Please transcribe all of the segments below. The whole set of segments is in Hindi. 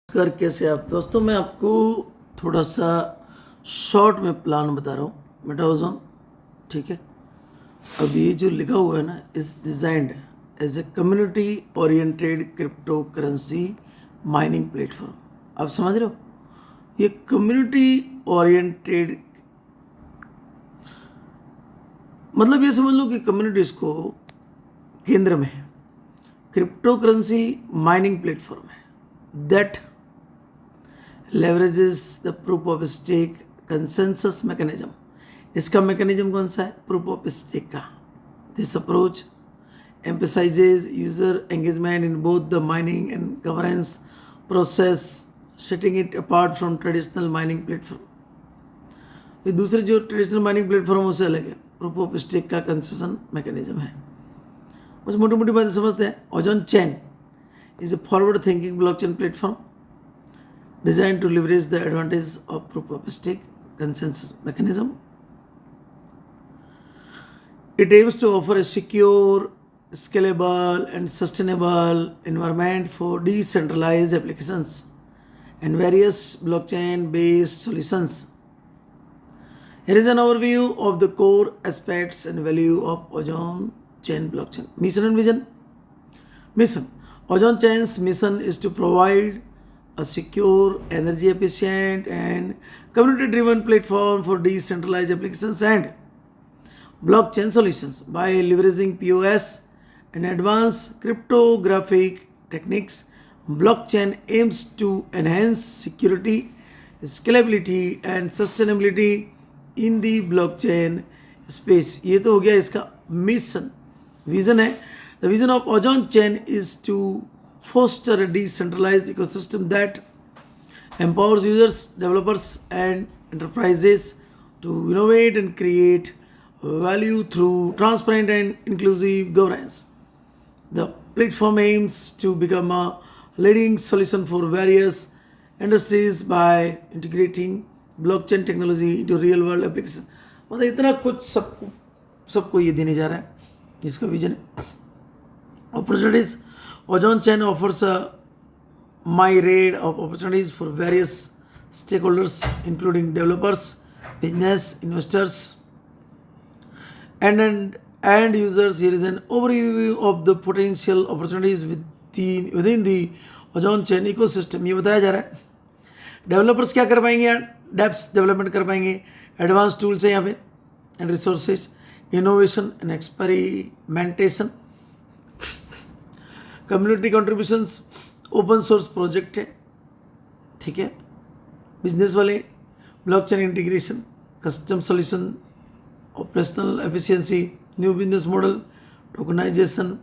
नमस्कार, कैसे आप दोस्तों। मैं आपको थोड़ा सा शॉर्ट में प्लान बता रहा हूँ मेटाओजोन। ठीक है, अब ये जो लिखा हुआ है ना, is designed as a community oriented crypto currency mining platform. आप समझ रहे हो, ये कम्युनिटी ओरिएंटेड मतलब ये समझ लो कि कम्युनिटीज को केंद्र में है। क्रिप्टो करेंसी माइनिंग प्लेटफॉर्म है that leverages the proof of stake consensus mechanism। इसका मैकेनिज्म कौन सा है? प्रूफ ऑफ स्टेक का। This approach emphasizes user engagement in both the mining and governance process, setting it apart from traditional mining platform। ये दूसरे जो ट्रेडिशनल माइनिंग प्लेटफॉर्म उससे अलग है। प्रूफ ऑफ स्टेक का कंसेशन मैकेनिज्म है। बस मोटी मोटी बातें समझते हैं। Ozone chain is a forward thinking blockchain platform designed to leverage the advantage of proof of stake consensus mechanism. It aims to offer a secure, scalable, and sustainable environment for decentralized applications and various blockchain-based solutions. Here is an overview of the core aspects and value of Ozone Chain blockchain. Mission and vision. Mission. Ozone Chain's mission is to provide a secure, energy efficient, and community driven platform for decentralized applications and blockchain solutions. By leveraging POS and advanced cryptographic techniques, blockchain aims to enhance security, scalability, and sustainability in the blockchain space। ये तो हो गया इसका मिशन। विजन है, the vision of Ozone Chain is to foster a decentralized ecosystem that empowers users, developers, and enterprises to innovate and create value through transparent and inclusive governance. The platform aims to become a leading solution for various industries by integrating blockchain technology into real world applications। मतलब इतना कुछ सबको ये देने जा रहा है, इसका विजन है। Opportunities. Ozone Chain offers a myriad of opportunities for various stakeholders, including developers, business, investors, and users. Here is an overview of the potential opportunities within the Ozone Chain ecosystem। ये बताया जा रहा है, डेवलपर्स क्या कर पाएंगे यार? डेप्स डेवलपमेंट कर पाएंगे, एडवांस टूल्स है यहाँ पे, and resources, innovation and experimentation, community contributions, open source project है। ठीक है, बिजनेस वाले blockchain integration, custom solution, operational efficiency, new business model, tokenisation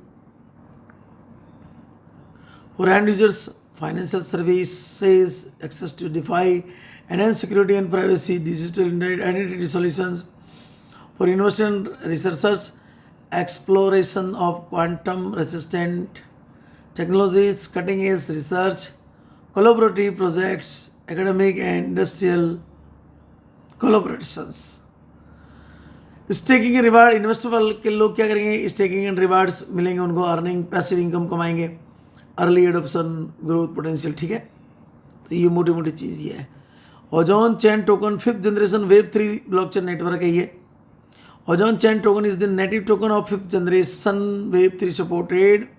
for end users, financial services, access to DeFi, enhance security and privacy, digital identity solutions for innovation researchers, exploration of quantum resistant technologies, cutting edge research, collaborative projects, academic and industrial collaborations। Staking and reward, investor वाले के लोग क्या करेंगे? स्टेकिंग एंड रिवार्ड्स मिलेंगे उनको, अर्निंग, पैसिव इनकम कमाएंगे, अर्ली एडोप्शन, ग्रोथ पोटेंशियल। ठीक है, तो ये मोटी मोटी चीज़ ये है। Ozone chain token 5th generation Web3 blockchain network है ये। Ozone chain token is the native token of 5th generation Web3 supported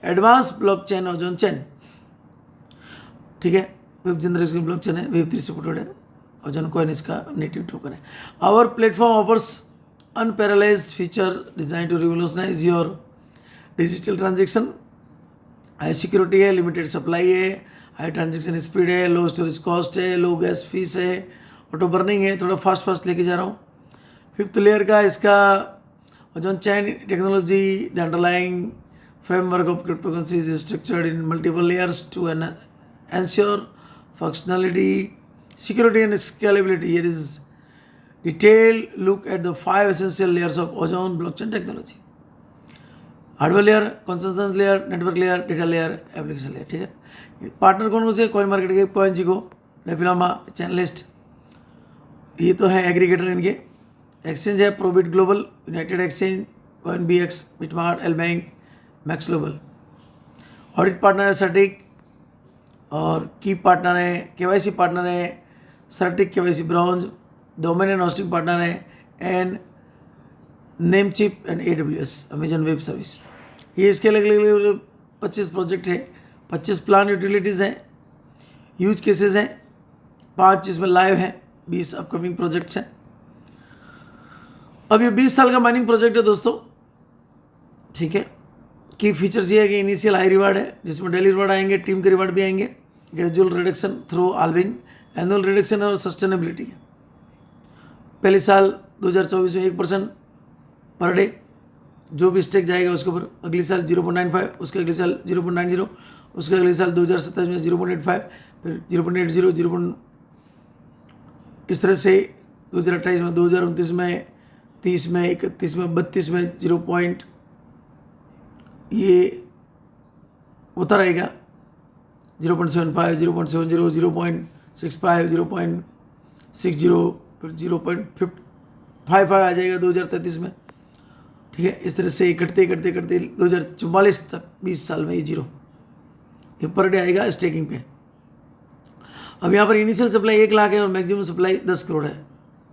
advance blockchain Ozone chain. ठीक है, 5th जनरेशन ब्लॉकचेन है, Web3 सपोर्टेड है, ओजोन कॉइन इसका नेटिव टोकन है। Our platform offers unparalleled feature design to revolutionise your digital transaction. High security है, लिमिटेड सप्लाई है, हाई ट्रांजेक्शन स्पीड है, लो स्टोरेज कॉस्ट है, लो गैस फीस है, ऑटो बर्निंग है। थोड़ा फास्ट लेके जा रहा हूँ। 5th लेयर का इसका ozone chain technology, the underlying framework of cryptocurrencies is structured in multiple layers to ensure functionality, security, and scalability। Here is detailed look at the 5 essential layers of Ozone blockchain technology: hardware layer, consensus layer, network layer, data layer, application layer. ठीक है, पार्टनर कौन से? कॉइन मार्केट के, CoinGecko, नेफिलामा, चैनलिस्ट, ये तो है एग्रीगेटर इनके। एक्सचेंज है ProBit Global, United exchange, CoinBX, BitMart, LBank, Max Global. Audit partner है सटीक, और की पार्टनर है, KYC पार्टनर है, CertiK KYC bronze, domain and hosting partner है, and Namecheap and AWS Amazon web service. ये इसके अलग अलग 25 प्रोजेक्ट है, 25 प्लान यूटिलिटीज़ हैं, यूज केसेस हैं, 5 इसमें लाइव हैं, 20 अपकमिंग प्रोजेक्ट्स हैं। अब ये 20 साल का माइनिंग प्रोजेक्ट है दोस्तों, ठीक है। की फीचर्स ये है कि इनिशियल हाई रिवार्ड है, जिसमें डेली रिवार्ड आएंगे, टीम के रिवार्ड भी आएंगे, gradual reduction through halving, annual reduction और सस्टेनेबिलिटी है। पहले साल 2024 में 1% पर डे जो भी स्टेक जाएगा उसके ऊपर, अगले साल 0.95, उसके अगले साल 0.90, उसके अगले साल 2027 में 0.85, फिर 0.80, 0. इस तरह से 2028 में, 2029 में, 30 में, 31 में, 32 में 0. ये होता रहेगा 0.75, 0.70, 0.65, 0.60, फिर 0.55 आ जाएगा 2033 में, ठीक है। इस तरह से घटते घटते घटते 2044 तक 20 साल में ये पर डे आएगा स्टेकिंग पे। अब यहाँ पर इनिशियल सप्लाई 1 लाख है और मैक्सिमम सप्लाई 10 करोड़ है,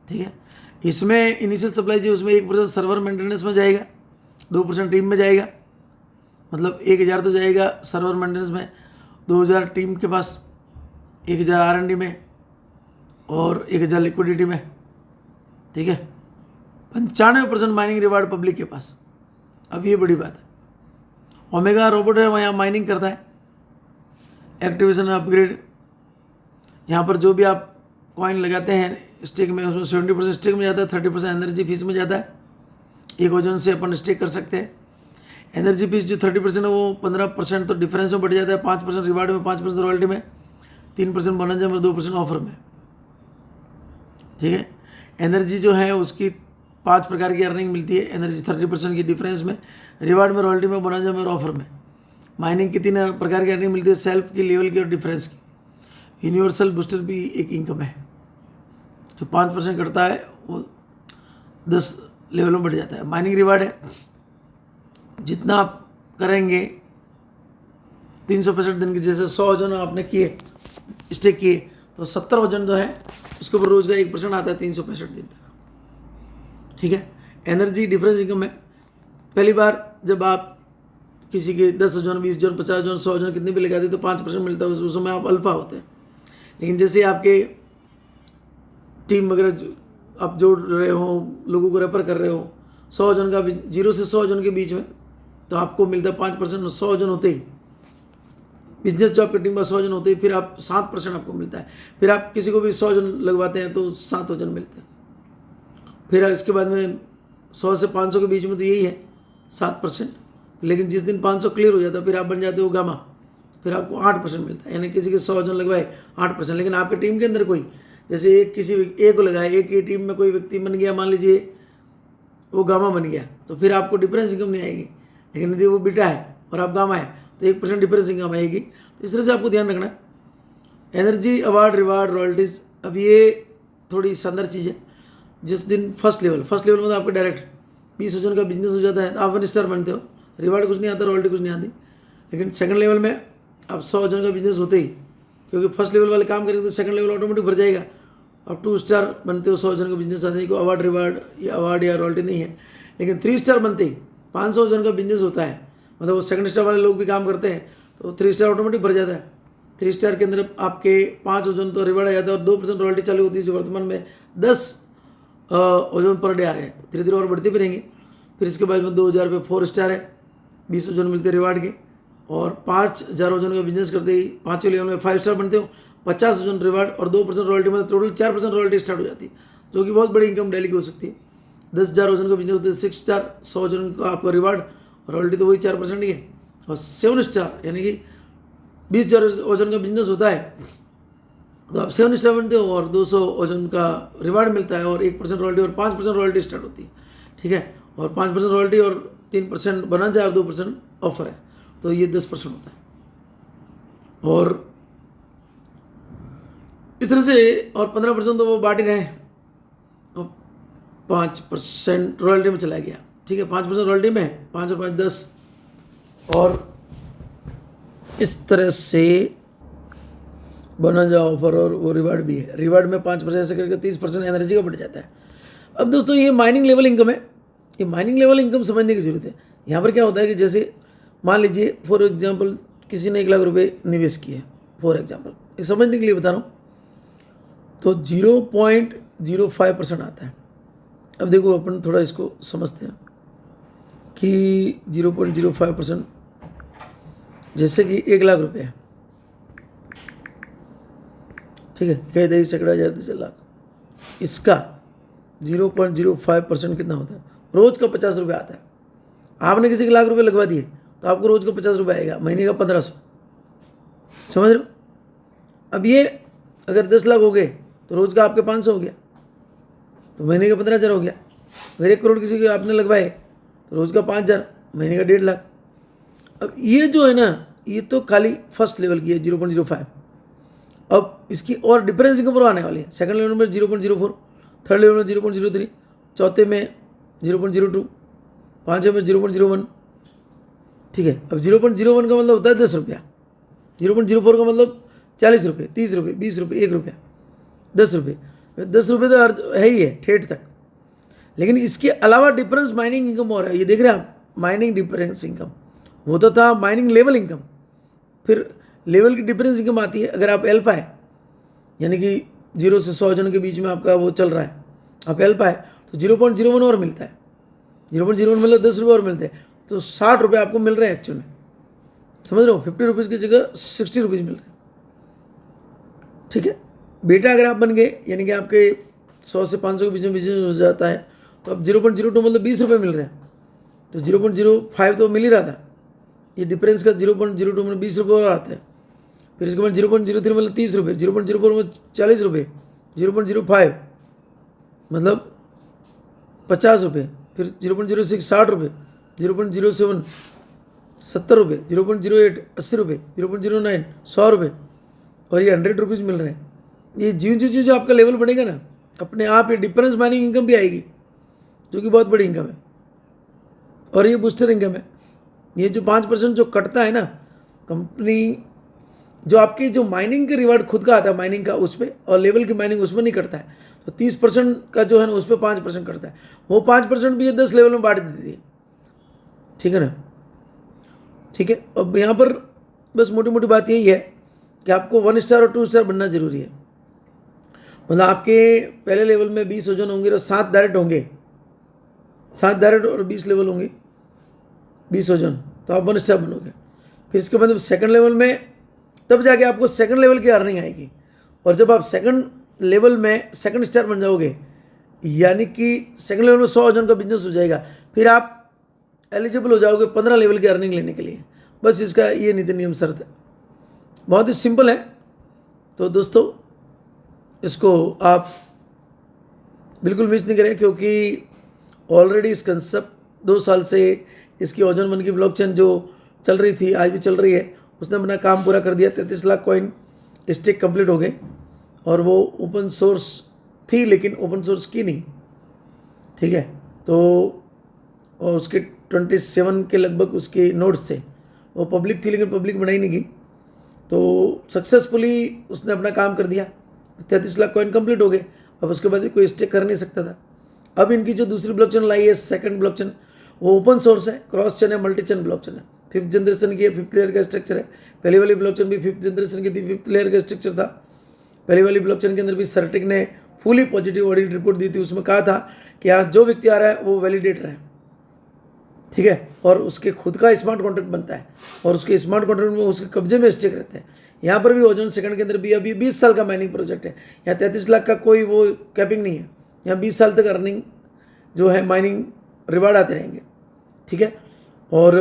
ठीक है। इसमें इनिशियल सप्लाई जो उसमें 1% सर्वर मेंटेनेंस में जाएगा, 2% टीम में जाएगा, मतलब 1000 तो जाएगा सर्वर मेंटेनेंस में, 2000 टीम के पास, 1000 R&D में और 1000 लिक्विडिटी में, ठीक है। 95% माइनिंग रिवार्ड पब्लिक के पास। अब ये बड़ी बात है, ओमेगा रोबोट है, वहाँ माइनिंग करता है, एक्टिवेशन अपग्रेड। यहाँ पर जो भी आप कॉइन लगाते हैं स्टेक में, उसमें 70% स्टेक में जाता है, 30% एनर्जी फीस में जाता है। एक वजन से अपन स्टेक कर सकते हैं। एनर्जी फीस जो 30% है वो 15% तो डिफरेंस में बढ़ जाता है, 5% रिवार्ड में, 5% रॉयल्टी में, 3% बोनस में, 2% ऑफर में, ठीक है। एनर्जी जो है उसकी 5 प्रकार की अर्निंग मिलती है। एनर्जी 30% की डिफरेंस में, रिवार्ड में, रॉयल्टी में, बोनस में और ऑफर में। माइनिंग की 3 प्रकार की अर्निंग मिलती है, सेल्फ की, लेवल की और डिफरेंस की। यूनिवर्सल बूस्टर भी एक इनकम है, जो 5% करता है वो 10 लेवल में बढ़ जाता है। माइनिंग रिवार्ड है, जितना आप करेंगे 365 दिन के, जैसे 100 वजन आपने किए स्टेक किए तो 70 वजन जो है उसके ऊपर रोज का 1% आता है 365 दिन तक, ठीक है। एनर्जी डिफरेंस इनकम है। पहली बार जब आप किसी के 10 वजन, 20 वजन, 50 वजन, 100 वजन कितने भी लगाते तो 5% मिलता है, उस समय आप अल्फा होते हैं। लेकिन जैसे आपके टीम वगैरह आप जोड़ रहे हो, लोगों को रेफर कर रहे हो, 100 वजन का 0 से 100 वजन के बीच में, तो आपको मिलता है 5%। 100 वजन होते ही बिजनेस जो आपकी टीम का 100 वजन होते ही फिर आप 7% आपको मिलता है। फिर आप किसी को भी 100 वजन लगवाते हैं तो 7 वजन मिलते हैं। फिर इसके बाद में 100 से 500 के बीच में तो यही है 7%। लेकिन जिस दिन 500 क्लियर हो जाता है फिर आप बन जाते हो गामा, फिर आपको 8% मिलता है। यानी किसी के 100 वजन लगवाए 8%। लेकिन आपकी टीम के अंदर कोई, जैसे किसी एक को लगाए, एक की टीम में कोई व्यक्ति बन गया, मान लीजिए वो गामा बन गया, तो फिर आपको डिफरेंस इनकम नहीं आएगी। लेकिन यदि वो बीटा है और आप गामा है तो 1% डिफरेंस इनकम आएगी। तो इस तरह से आपको ध्यान रखना है। एनर्जी, अवार्ड, रिवार्ड, रॉयल्टीज, अब ये थोड़ी शानदार चीज़ है। जिस दिन फर्स्ट लेवल में तो आपका डायरेक्ट 20 वजन का बिजनेस हो जाता है तो आप 1 स्टार बनते हो, रिवार्ड कुछ नहीं आता, रॉयल्टी कुछ नहीं आती। लेकिन सेकंड लेवल में आप 100 वजन का बिजनेस होते ही, क्योंकि फर्स्ट लेवल वाले काम करेंगे तो सेकंड लेवल ऑटोमेटिक भर जाएगा, आप 2 स्टार बनते हो, 100 वजन का बिजनेस आते हैं। कोई अवार्ड, रिवार्ड या अवार्ड या रॉयल्टी नहीं है। लेकिन 3 स्टार बनते ही 500 वजन का बिजनेस होता है, मतलब वो सेकंड स्टार वाले लोग भी काम करते हैं तो 3 स्टार ऑटोमेटिक भर जाता है। 3 स्टार के अंदर आपके 5 वजन तो रिवार्ड आ जाता है और 2% रॉयल्टी चालू होती है, जो वर्तमान में 10 वजन पर डे आ रहे हैं। धीरे धीरे और बढ़ते भी रहेंगे। फिर इसके बाद में 2000 पे 4 स्टार है, 20 वजन मिलते हैं रिवार्ड के, और 5000 वजन का बिजनेस करते ही 5वें लेवल में 5 स्टार बनते हो, 50 वजन रिवार्ड और 2% रॉयल्टी, मतलब टोटल 4% रॉयल्टी स्टार्ट हो जाती है, जो कि बहुत बड़ी इनकम डेली की हो सकती है। 10,000 वजन का बिजनेस होता है 6 स्टार, 100 वजन का आपका रिवार्ड, रॉयल्टी तो वही 4% ही है। और 7 स्टार यानी कि 20,000 वजन का बिजनेस होता है तो आप 7 स्टार बनते हो और 200 वजन का रिवार्ड मिलता है और 1% रॉयल्टी और 5% रॉयल्टी स्टार्ट होती है, ठीक है। और 5% रॉयल्टी और 3% बना जाए और 2% ऑफर है, तो ये 10% होता है। और इस तरह से, और 15% तो वो बांट ही रहे, और 5% रॉयल्टी में चला गया, ठीक है। 5% रॉयल्टी में, 5 और 5 10, और इस तरह से बोनस ऑफर और वो रिवार्ड भी है। रिवार्ड में 5% ऐसे करके 30% एनर्जी का बढ़ जाता है। अब दोस्तों ये माइनिंग लेवल इनकम है। ये माइनिंग लेवल इनकम समझने की जरूरत है। यहाँ पर क्या होता है कि जैसे मान लीजिए फॉर एग्जाम्पल किसी ने 1 लाख रुपए निवेश किए, फॉर एग्जाम्पल, ये समझने के लिए बता रहा हूँ, तो 0.05% आता है। अब देखो अपन थोड़ा इसको समझते हैं कि 0.05%, जैसे कि 1 लाख रुपए है, ठीक है, कई 23 सैकड़ा 1000 लाख, इसका 0.05% कितना होता है? रोज का 50 रुपये आता है। आपने किसी के लाख रुपए लगवा दिए तो आपको रोज का 50 रुपये आएगा, महीने का 1500। समझ रहे हो? अब ये अगर 10 लाख हो गए तो रोज का आपके 500 हो गया, तो महीने का 15,000 हो गया। अगर 1 करोड़ किसी के आपने लगवाए तो रोज का 5,000, महीने का 1.5 लाख। अब ये जो है ना, ये तो खाली फर्स्ट लेवल की है 0.05। अब इसकी और डिफरेंस इनकम आने वाली है। सेकंड लेवल में 0.04, थर्ड लेवल में 0.03, चौथे में 0.02, पाँचवें में 0.01। ठीक है, अब 0.01 का मतलब होता है 10 रुपया, 0.04 का मतलब 40 रुपये, 30 रुपये, 20 रुपये, 1 रुपया, 10 रुपये। 10 रुपये तो है ही है ठेठ तक। लेकिन इसके अलावा डिफरेंस माइनिंग इनकम हो रहा है, ये देख रहे हैं आप, माइनिंग डिफरेंस इनकम। वो तो था माइनिंग लेवल इनकम, फिर लेवल की डिफरेंस इनकम आती है। अगर आप एल्फा है, यानी कि 0 से 100 जन के बीच में आपका वो चल रहा है, आप एल्फा है तो 0.01 और मिलता है। 0.01 मतलब 10 रुपये और मिलते हैं, तो 60 रुपये आपको मिल रहे हैं एक्चुअल में। समझ रहे हो? 50 रुपीज़ की जगह 60 रुपीज़ मिल रहे हैं। ठीक है बेटा, अगर आप बन गए, यानी कि आपके 100 से 500 के बीच में बिजनेस हो जाता है, तो अब 0.02 मतलब 20 रुपये मिल रहे हैं, तो 0.05 तो मिल ही रहा था। ये डिफरेंस का 0.02 में 20 रुपये और आते हैं। फिर इसके बाद 0.03 मतलब 30 रुपये, 0.04 में 40 रुपये, 0.05 मतलब 50 रुपये, फिर 0.06 60 रुपये, 0.07 70 रुपये, 0.08 80 रुपये, 0.09 100 रुपये, और ये 100 रुपीज़ मिल रहे हैं। ये जो आपका लेवल बढ़ेगा ना, अपने आप ये डिफरेंस माइनिंग इनकम भी आएगी, जो कि बहुत बड़ी इनकम है। और ये बूस्टर इनकम है। ये जो 5% जो कटता है ना कंपनी, जो आपकी जो माइनिंग के रिवार्ड खुद का आता है माइनिंग का, उस पर, और लेवल की माइनिंग उसमें नहीं कटता है, तो 30% का जो है ना उस पर 5% कटता है। वो 5% भी ये 10 लेवल में बांट देती है। ठीक है ना? ठीक है, अब यहाँ पर बस मोटी मोटी बात यही है कि आपको 1 स्टार और 2 स्टार बनना जरूरी है। मतलब आपके पहले लेवल में 20 ओजन होंगे तो 7 डायरेक्ट होंगे, 7 डायरेक्ट और 20 लेवल होंगे, 20 ओजन, तो आप 1 स्टार बनोगे। फिर इसके बाद सेकंड लेवल में तब जाके आपको सेकंड लेवल की अर्निंग आएगी। और जब आप सेकंड लेवल में सेकंड स्टार बन जाओगे, यानी कि सेकंड लेवल में 100 ओजन का बिजनेस हो जाएगा, फिर आप एलिजिबल हो जाओगे 15 लेवल की अर्निंग लेने के लिए। बस इसका ये नीति नियम शर्त है, बहुत ही सिंपल है। तो दोस्तों इसको आप बिल्कुल मिस नहीं करें, क्योंकि ऑलरेडी इस कंसेप्ट 2 साल से इसकी ओजन 1 की ब्लॉकचेन जो चल रही थी, आज भी चल रही है, उसने अपना काम पूरा कर दिया। 33 लाख कॉइन स्टेक कंप्लीट हो गए, और वो ओपन सोर्स थी लेकिन ओपन सोर्स की नहीं। ठीक है, तो और उसके 27 के लगभग उसके नोड्स थे, वो पब्लिक थी लेकिन पब्लिक बनाई नहीं गई। तो सक्सेसफुली उसने अपना काम कर दिया, 33 लाख कॉइन कंप्लीट हो गए। अब उसके बाद कोई स्टेक कर नहीं सकता था। अब इनकी जो दूसरी ब्लॉकचेन लाई है, सेकंड ब्लॉकचेन, वो ओपन सोर्स है, क्रॉस चेन है, मल्टी चेन ब्लॉकचेन है, 5th जनरेशन की है, 5th लेयर का स्ट्रक्चर है। पहली वाली ब्लॉकचेन भी 5th जनरेशन की थी, 5th लेयर का स्ट्रक्चर था। पहली वाली ब्लॉकचेन के अंदर भी सर्टिक ने फुली पॉजिटिव ऑडिट रिपोर्ट दी थी, उसमें कहा था कि यहाँ जो व्यक्ति आ रहा है वो वैलिडेटर है। ठीक है, और उसके खुद का स्मार्ट कॉन्ट्रैक्ट बनता है, और उसके स्मार्ट कॉन्ट्रैक्ट में उसके कब्जे में स्टेक रहते हैं। यहाँ पर भी ओजोन सेकंड के अंदर भी अभी 20 साल का माइनिंग प्रोजेक्ट है। यहाँ 33 लाख का कोई वो कैपिंग नहीं है, यहाँ 20 साल तक अर्निंग जो है माइनिंग रिवार्ड आते रहेंगे। ठीक है, और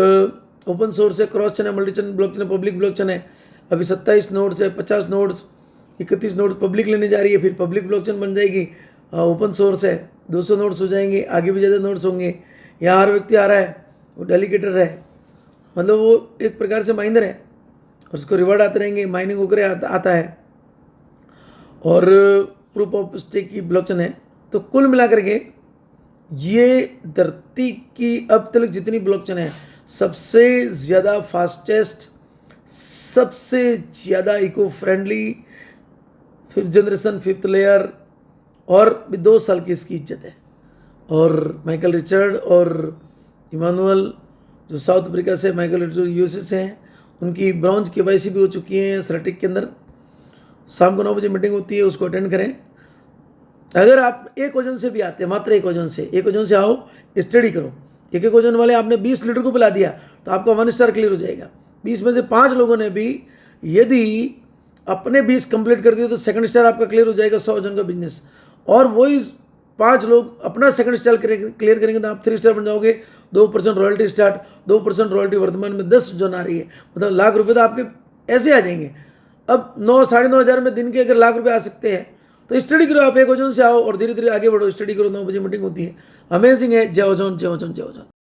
ओपन सोर्स है, क्रॉस चेन है, मल्टी चेन ब्लॉकचेन है, पब्लिक ब्लॉकचेन है। अभी 27 नोड्स है, 50 नोड्स, 31 नोड्स पब्लिक लेने जा रही है, फिर पब्लिक ब्लॉकचेन बन जाएगी। ओपन सोर्स है, 200 नोड्स हो जाएंगे, आगे भी ज़्यादा नोड्स होंगे। यहाँ हर व्यक्ति आ रहा है, वो डेलीगेटर है, मतलब वो एक प्रकार से माइनर है, और उसको रिवार्ड आते रहेंगे, माइनिंग होकर आता है, और प्रूफ ऑफ स्टेक की ब्लॉकचेन है। तो कुल मिलाकर के ये धरती की अब तक जितनी ब्लॉकचेन है, सबसे ज़्यादा फास्टेस्ट सबसे ज़्यादा eco friendly 5th generation 5th layer, और 2 साल की इसकी इज्जत है। और माइकल रिचर्ड और इमानुअल जो साउथ अफ्रीका से, माइकल रिचर्ड यूएसए से हैं, उनकी ब्रॉन्ज KYC भी हो चुकी है सेरेटिक के अंदर। शाम को 9 बजे मीटिंग होती है, उसको अटेंड करें। अगर आप एक वजन से भी आते हैं, मात्र एक वजन से आओ, स्टडी करो। एक वजन वाले आपने 20 लीटर को पिला दिया तो आपका 1 स्टार क्लियर हो जाएगा। 20 में से 5 लोगों ने भी यदि अपने 20 कंप्लीट कर दिए तो 2nd स्टार आपका क्लियर हो जाएगा 100 वजन का बिजनेस। और वही 5 लोग अपना 2nd स्टार क्लियर करेंगे तो आप 3 स्टार बन जाओगे। 2% रॉयल्टी स्टार्ट, 2% रॉयल्टी वर्तमान में 10 जो आ रही है, मतलब लाख रुपए तो आपके ऐसे आ जाएंगे। अब 9-9.5 हज़ार में दिन के अगर लाख रुपए आ सकते हैं तो स्टडी करो। आप एक वजन से आओ और धीरे धीरे आगे बढ़ो, स्टडी करो। 9 बजे मीटिंग होती है। अमेजिंग है। जय ओजोन, जय ओजोन, जय ओजोन।